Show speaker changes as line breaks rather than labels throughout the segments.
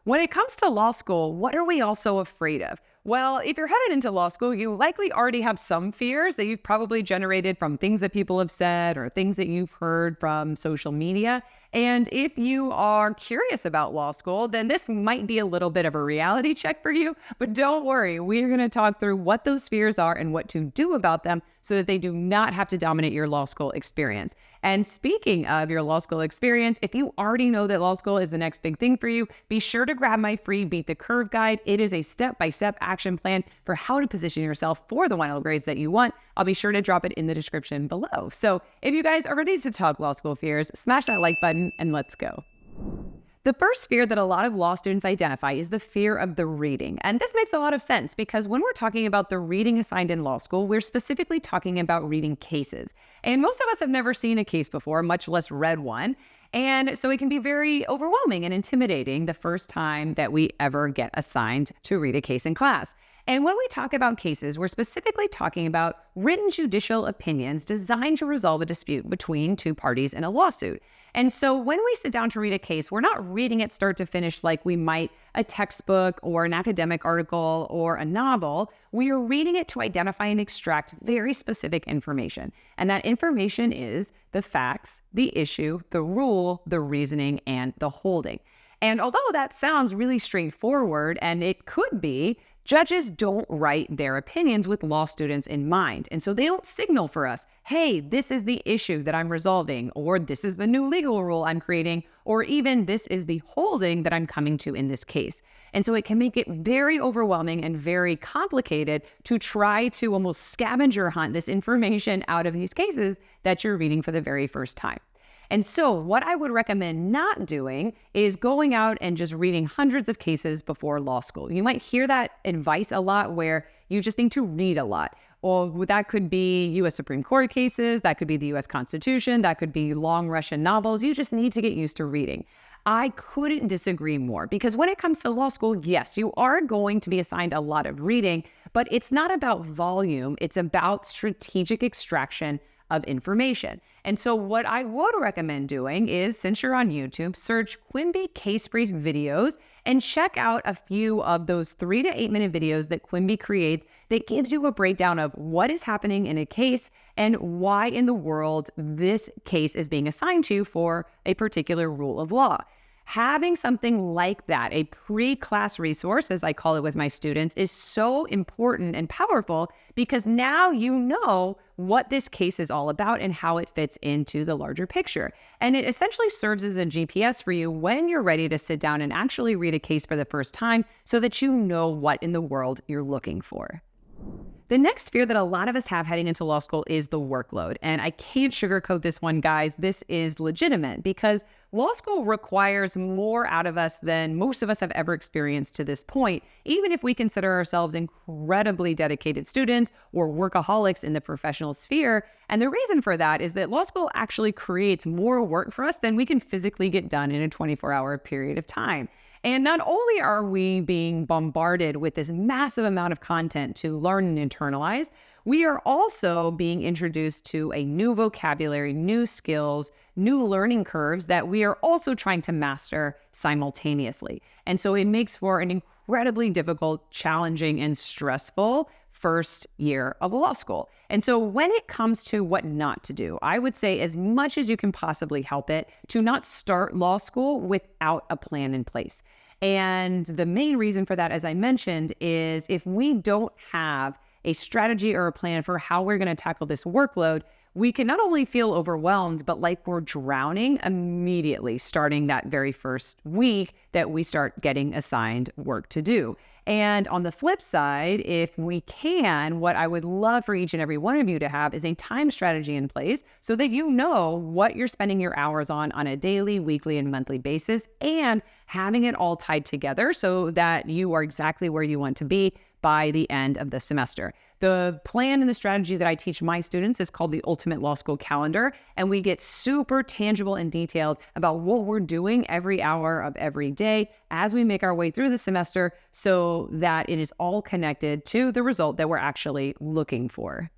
When it comes to law school, what are we also afraid of? Well, if you're headed into law school, you likely already have some fears that you've probably generated from things that people have said or things that you've heard from social media. And if you are curious about law school, then this might be a little bit of a reality check for you. But don't worry, we're going to talk through what those fears are and what to do about them so that they do not have to dominate your law school experience. And speaking of your law school experience, if you already know that law school is the next big thing for you, be sure to grab my free Beat the Curve guide. It is a step-by-step action plan for how to position yourself for the 1L grades that you want. I'll be sure to drop it in the description below. So if you guys are ready to talk law school fears, smash that like button and let's go. The first fear that a lot of law students identify is the fear of the reading. And this makes a lot of sense because when we're talking about the reading assigned in law school, we're specifically talking about reading cases. And most of us have never seen a case before, much less read one. And so it can be very overwhelming and intimidating the first time that we ever get assigned to read a case in class. And when we talk about cases, we're specifically talking about written judicial opinions designed to resolve a dispute between two parties in a lawsuit. And so when we sit down to read a case, we're not reading it start to finish like we might a textbook or an academic article or a novel. We are reading it to identify and extract very specific information. And that information is the facts, the issue, the rule, the reasoning, and the holding. And although that sounds really straightforward, and it could be, judges don't write their opinions with law students in mind. And so they don't signal for us, hey, this is the issue that I'm resolving, or this is the new legal rule I'm creating, or even this is the holding that I'm coming to in this case. And so it can make it very overwhelming and very complicated to try to almost scavenger hunt this information out of these cases that you're reading for the very first time. And so what I would recommend not doing is going out and just reading hundreds of cases before law school. You might hear that advice a lot where you just need to read a lot. Or that could be U.S. Supreme Court cases, that could be the U.S. Constitution, that could be long Russian novels. You just need to get used to reading. I couldn't disagree more because when it comes to law school, yes, you are going to be assigned a lot of reading, but it's not about volume. It's about strategic extraction of information. And so what I would recommend doing is, since you're on YouTube, search Quimby Case Brief videos and check out a few of those 3 to 8 minute videos that Quimby creates that gives you a breakdown of what is happening in a case and why in the world this case is being assigned to you for a particular rule of law. Having something like that, a pre-class resource, as I call it with my students, is so important and powerful because now you know what this case is all about and how it fits into the larger picture. And it essentially serves as a GPS for you when you're ready to sit down and actually read a case for the first time so that you know what in the world you're looking for. The next fear that a lot of us have heading into law school is the workload. And I can't sugarcoat this one, guys. This is legitimate because law school requires more out of us than most of us have ever experienced to this point, even if we consider ourselves incredibly dedicated students or workaholics in the professional sphere. And the reason for that is that law school actually creates more work for us than we can physically get done in a 24-hour period of time. And not only are we being bombarded with this massive amount of content to learn and internalize, we are also being introduced to a new vocabulary, new skills, new learning curves that we are also trying to master simultaneously. And so it makes for an incredibly difficult, challenging, and stressful first year of law school. And so when it comes to what not to do, I would say as much as you can possibly help it to not start law school without a plan in place. And the main reason for that, as I mentioned, is if we don't have a strategy or a plan for how we're going to tackle this workload, we can not only feel overwhelmed, but like we're drowning immediately starting that very first week that we start getting assigned work to do. And on the flip side, if we can, what I would love for each and every one of you to have is a time strategy in place so that you know what you're spending your hours on a daily, weekly, and monthly basis, and having it all tied together so that you are exactly where you want to be by the end of the semester. The plan and the strategy that I teach my students is called the Ultimate Law School Calendar, and we get super tangible and detailed about what we're doing every hour of every day as we make our way through the semester so that it is all connected to the result that we're actually looking for.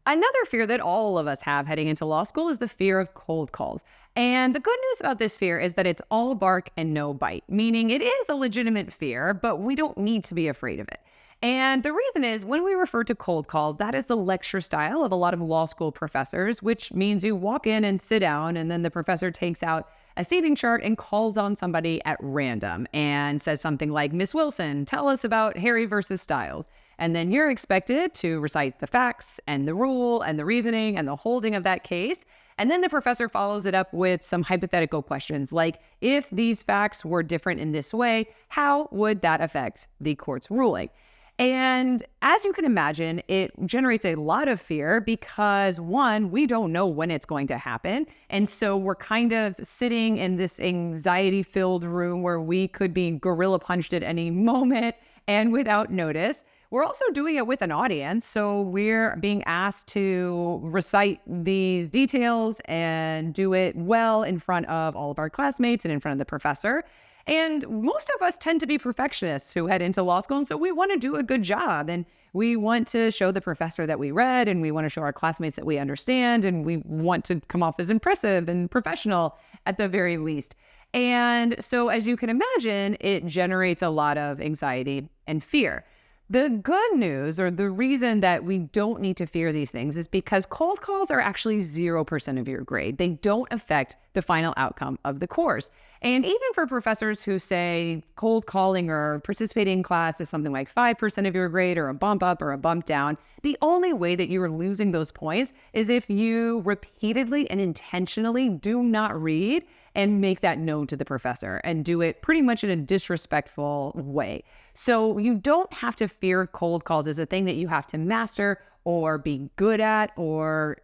Another fear that all of us have heading into law school is the fear of cold calls. And the good news about this fear is that it's all bark and no bite, meaning it is a legitimate fear, but we don't need to be afraid of it. And the reason is when we refer to cold calls, that is the lecture style of a lot of law school professors, which means you walk in and sit down, and then the professor takes out a seating chart and calls on somebody at random and says something like, "Miss Wilson, tell us about Harry versus Styles." And then you're expected to recite the facts and the rule and the reasoning and the holding of that case. And then the professor follows it up with some hypothetical questions like, if these facts were different in this way, how would that affect the court's ruling? And as you can imagine, it generates a lot of fear because, one, we don't know when it's going to happen. And so we're kind of sitting in this anxiety-filled room where we could be gorilla punched at any moment and without notice. We're also doing it with an audience, so we're being asked to recite these details and do it well in front of all of our classmates and in front of the professor. And most of us tend to be perfectionists who head into law school, and so we want to do a good job, and we want to show the professor that we read, and we want to show our classmates that we understand, and we want to come off as impressive and professional at the very least. And so, as you can imagine, it generates a lot of anxiety and fear. The good news, or the reason that we don't need to fear these things, is because cold calls are actually 0% of your grade. They don't affect the final outcome of the course. And even for professors who say cold calling or participating in class is something like 5% of your grade, or a bump up or a bump down, the only way that you are losing those points is if you repeatedly and intentionally do not read and make that known to the professor and do it pretty much in a disrespectful way. So you don't have to fear cold calls as a thing that you have to master or be good at or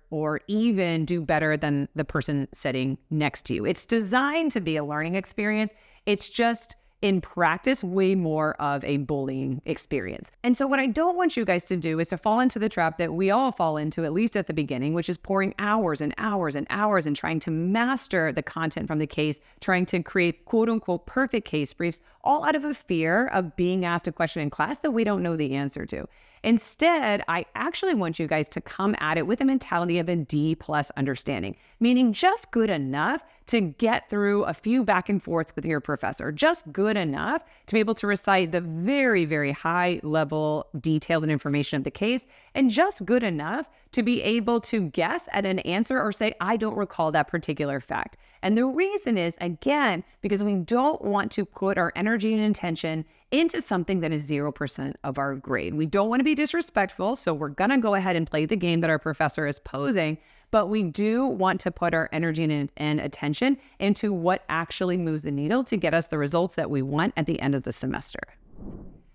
even do better than the person sitting next to you. It's designed to be a learning experience. It's just in practice way more of a bullying experience. And so what I don't want you guys to do is to fall into the trap that we all fall into, at least at the beginning, which is pouring hours and hours and hours and trying to master the content from the case, trying to create quote unquote perfect case briefs, all out of a fear of being asked a question in class that we don't know the answer to. Instead, I actually want you guys to come at it with a mentality of a D+ understanding, meaning just good enough to get through a few back and forths with your professor, just good enough to be able to recite the very, very high level details and information of the case, and just good enough to be able to guess at an answer or say, I don't recall that particular fact. And the reason is, again, because we don't want to put our energy and intention into something that is 0% of our grade. We don't want to be disrespectful, so we're going to go ahead and play the game that our professor is posing, but we do want to put our energy and attention into what actually moves the needle to get us the results that we want at the end of the semester.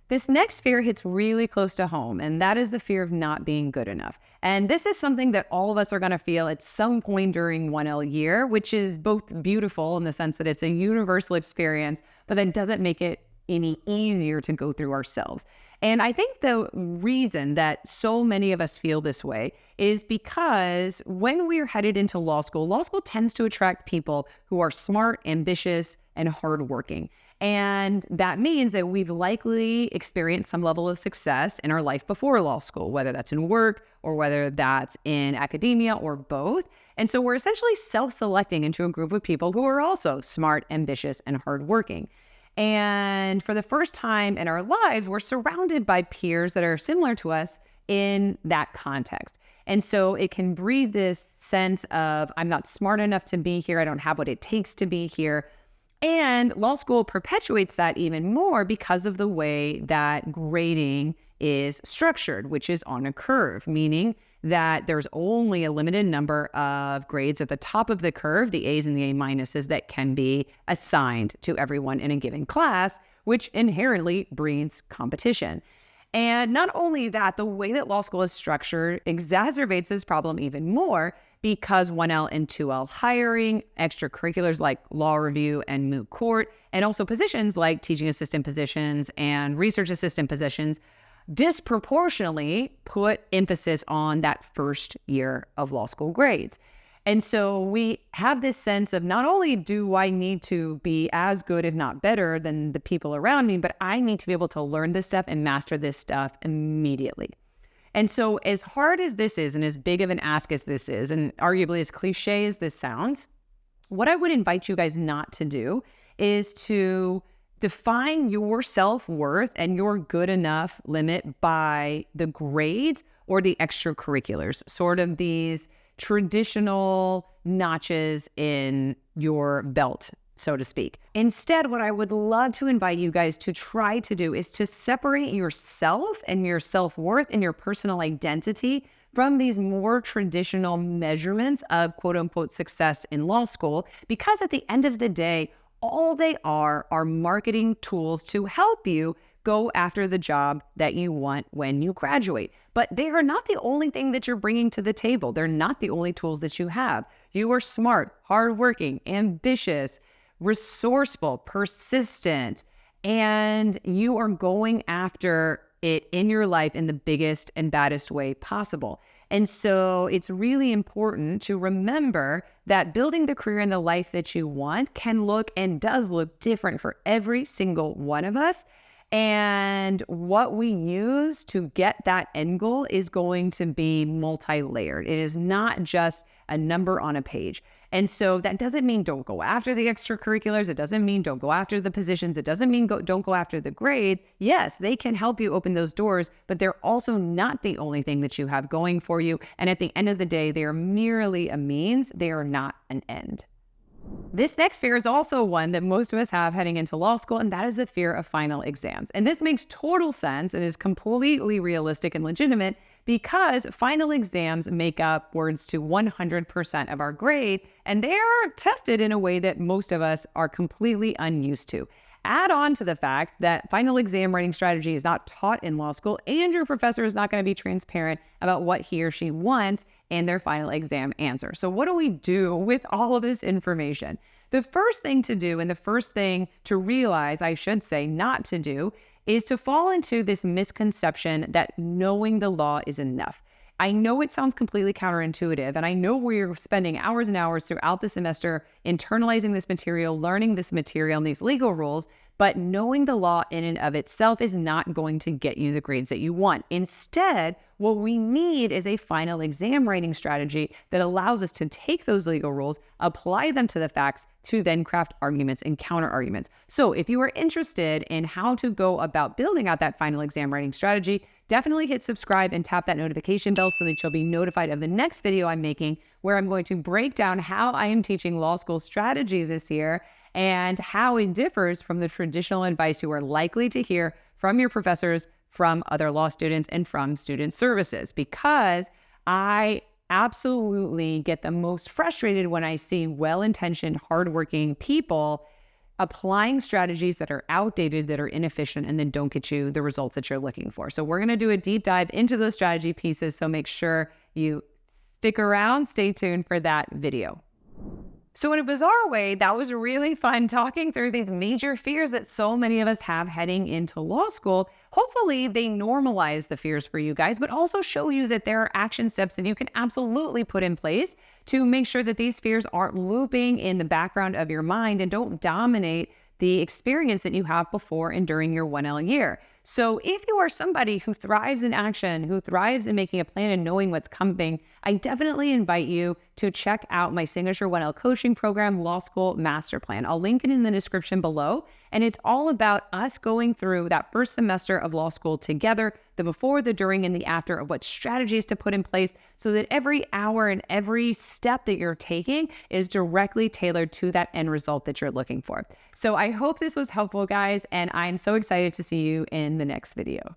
This next fear hits really close to home, and that is the fear of not being good enough. And this is something that all of us are going to feel at some point during 1L year, which is both beautiful in the sense that it's a universal experience, but that doesn't make it any easier to go through ourselves. And I think the reason that so many of us feel this way is because when we're headed into law school tends to attract people who are smart, ambitious, and hardworking. And that means that we've likely experienced some level of success in our life before law school, whether that's in work or whether that's in academia or both. And so we're essentially self-selecting into a group of people who are also smart, ambitious, and hardworking. And for the first time in our lives, we're surrounded by peers that are similar to us in that context. And so it can breed this sense of, I'm not smart enough to be here. I don't have what it takes to be here. And law school perpetuates that even more because of the way that grading is structured, which is on a curve, meaning that there's only a limited number of grades at the top of the curve, the A's and the A-minuses, that can be assigned to everyone in a given class, which inherently breeds competition. And not only that, the way that law school is structured exacerbates this problem even more because 1L and 2L hiring, extracurriculars like law review and moot court, and also positions like teaching assistant positions and research assistant positions disproportionately put emphasis on that first year of law school grades. And so we have this sense of not only do I need to be as good, if not better, than the people around me, but I need to be able to learn this stuff and master this stuff immediately. And so as hard as this is and as big of an ask as this is, and arguably as cliche as this sounds, what I would invite you guys not to do is to define your self-worth and your good enough limit by the grades or the extracurriculars, sort of these traditional notches in your belt, so to speak. Instead, what I would love to invite you guys to try to do is to separate yourself and your self-worth and your personal identity from these more traditional measurements of quote unquote success in law school, because at the end of the day, all they are marketing tools to help you go after the job that you want when you graduate. But they are not the only thing that you're bringing to the table. They're not the only tools that you have. You are smart, hardworking, ambitious, resourceful, persistent, and you are going after it in your life in the biggest and baddest way possible. And so it's really important to remember that building the career and the life that you want can look and does look different for every single one of us. And what we use to get that end goal is going to be multi-layered. It is not just a number on a page. And so that doesn't mean don't go after the extracurriculars. It doesn't mean don't go after the positions. It doesn't mean don't go after the grades. Yes, they can help you open those doors, but they're also not the only thing that you have going for you. And at the end of the day, they are merely a means. They are not an end. This next fear is also one that most of us have heading into law school, and that is the fear of final exams. And this makes total sense and is completely realistic and legitimate because final exams make upwards to 100% of our grade, and they are tested in a way that most of us are completely unused to. Add on to the fact that final exam writing strategy is not taught in law school, and your professor is not going to be transparent about what he or she wants in their final exam answer. So what do we do with all of this information? The first thing to do, and the first thing to realize, I should say, not to do, is to fall into this misconception that knowing the law is enough. I know it sounds completely counterintuitive, and I know we're spending hours and hours throughout the semester internalizing this material, learning this material and these legal rules, but knowing the law in and of itself is not going to get you the grades that you want. Instead, what we need is a final exam writing strategy that allows us to take those legal rules, apply them to the facts, to then craft arguments and counter arguments. So if you are interested in how to go about building out that final exam writing strategy, definitely hit subscribe and tap that notification bell so that you'll be notified of the next video I'm making, where I'm going to break down how I am teaching law school strategy this year and how it differs from the traditional advice you are likely to hear from your professors, from other law students, and from student services. Because I absolutely get the most frustrated when I see well-intentioned, hardworking people applying strategies that are outdated, that are inefficient, and then don't get you the results that you're looking for. So we're going to do a deep dive into those strategy pieces. So make sure you stick around, stay tuned for that video. So in a bizarre way, that was really fun talking through these major fears that so many of us have heading into law school. Hopefully they normalize the fears for you guys, but also show you that there are action steps that you can absolutely put in place to make sure that these fears aren't looping in the background of your mind and don't dominate the experience that you have before and during your 1L year. So if you are somebody who thrives in action, who thrives in making a plan and knowing what's coming, I definitely invite you to check out my signature 1L coaching program, Law School Master Plan. I'll link it in the description below. And it's all about us going through that first semester of law school together, the before, the during, and the after of what strategies to put in place so that every hour and every step that you're taking is directly tailored to that end result that you're looking for. So I hope this was helpful, guys, and I'm so excited to see you in the next video.